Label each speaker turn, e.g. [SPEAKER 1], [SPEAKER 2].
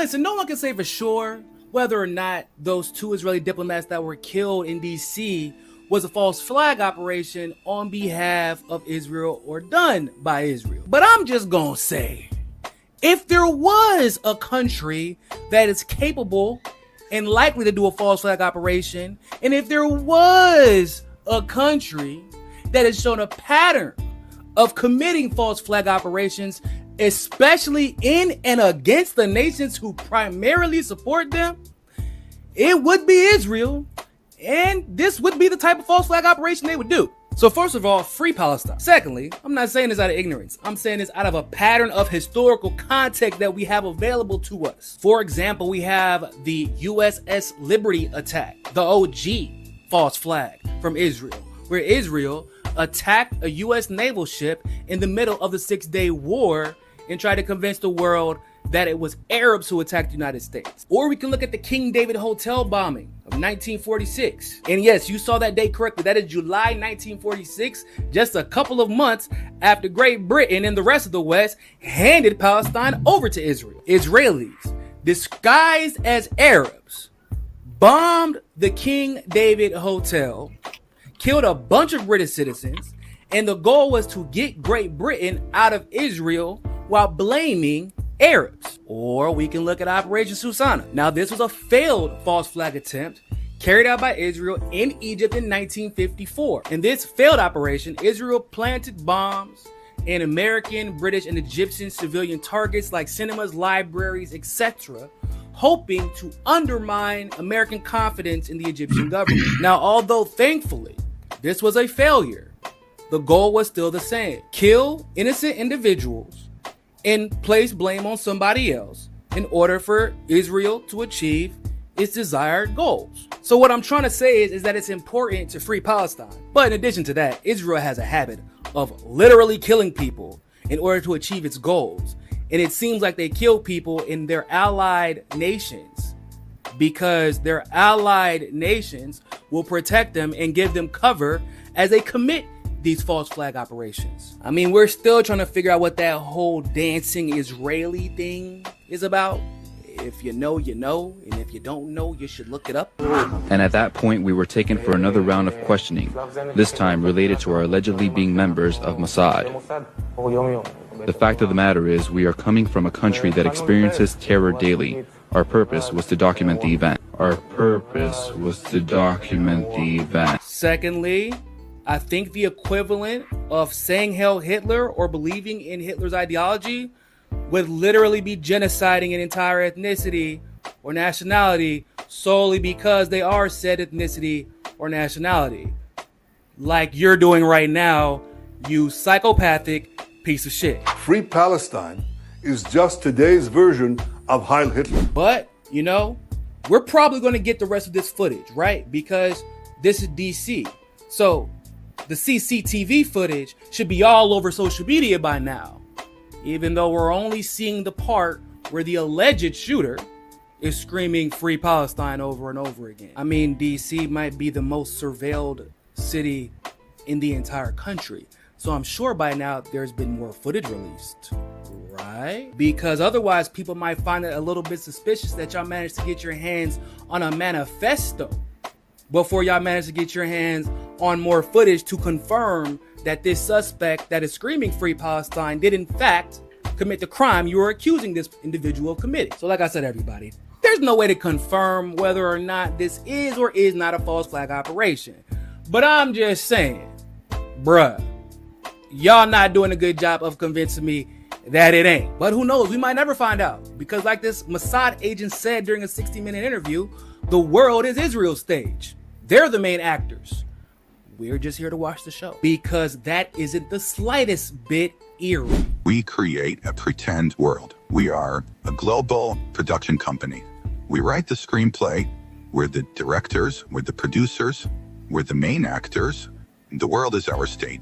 [SPEAKER 1] listen, no one can say for sure whether or not those 2 Israeli diplomats that were killed in DC was a false flag operation on behalf of Israel or done by Israel. But I'm just gonna say, if there was a country that is capable and likely to do a false flag operation, and if there was a country that has shown a pattern of committing false flag operations, especially in and against the nations who primarily support them, it would be Israel. And this would be the type of false flag operation they would do. So first of all, free Palestine. Secondly, I'm not saying this out of ignorance. I'm saying this out of a pattern of historical context that we have available to us. For example, we have the USS Liberty attack, the OG false flag from Israel, where Israel attacked a US naval ship in the middle of the 6-day war and tried to convince the world that it was Arabs who attacked the United States. Or we can look at the King David Hotel bombing of 1946. And yes, you saw that date correctly. That is July 1946, just a couple of months after Great Britain and the rest of the West handed Palestine over to Israel. Israelis, disguised as Arabs, bombed the King David Hotel, killed a bunch of British citizens, and the goal was to get Great Britain out of Israel while blaming Arabs. Or we can look at Operation Susanna. Now, this was a failed false flag attempt carried out by Israel in Egypt in 1954. In this failed operation, Israel planted bombs in American, British, and Egyptian civilian targets like cinemas, libraries, etc., hoping to undermine American confidence in the Egyptian government. Now, although thankfully this was a failure, the goal was still the same: kill innocent individuals and place blame on somebody else in order for Israel to achieve its desired goals. So what I'm trying to say is that it's important to free Palestine. But in addition to that, Israel has a habit of literally killing people in order to achieve its goals. And it seems like they kill people in their allied nations because their allied nations will protect them and give them cover as they commit these false flag operations. I mean, we're still trying to figure out what that whole dancing Israeli thing is about. If you know, you know, and if you don't know, you should look it up.
[SPEAKER 2] And at that point, we were taken for another round of questioning, this time related to our allegedly being members of Mossad. The fact of the matter is, we are coming from a country that experiences terror daily. Our purpose was to document the event.
[SPEAKER 1] Secondly, I think the equivalent of saying Hail Hitler or believing in Hitler's ideology would literally be genociding an entire ethnicity or nationality solely because they are said ethnicity or nationality. Like you're doing right now, you psychopathic piece of shit.
[SPEAKER 3] Free Palestine is just today's version of Heil Hitler.
[SPEAKER 1] But, you know, we're probably going to get the rest of this footage, right? Because this is DC. So the CCTV footage should be all over social media by now, even though we're only seeing the part where the alleged shooter is screaming Free Palestine over and over again. I mean, DC might be the most surveilled city in the entire country, so I'm sure by now there's been more footage released, right? Because otherwise people might find it a little bit suspicious that y'all managed to get your hands on a manifesto before y'all managed to get your hands on more footage to confirm that this suspect that is screaming Free Palestine did in fact commit the crime you were accusing this individual of committing. So like I said, everybody, there's no way to confirm whether or not this is or is not a false flag operation. But I'm just saying, bruh, y'all not doing a good job of convincing me that it ain't. But who knows? We might never find out. Because like this Mossad agent said during a 60-minute interview, the world is Israel's stage. They're the main actors. We're just here to watch the show. Because that isn't the slightest bit eerie.
[SPEAKER 4] We create a pretend world. We are a global production company. We write the screenplay. We're the directors. We're the producers. We're the main actors. The world is our stage.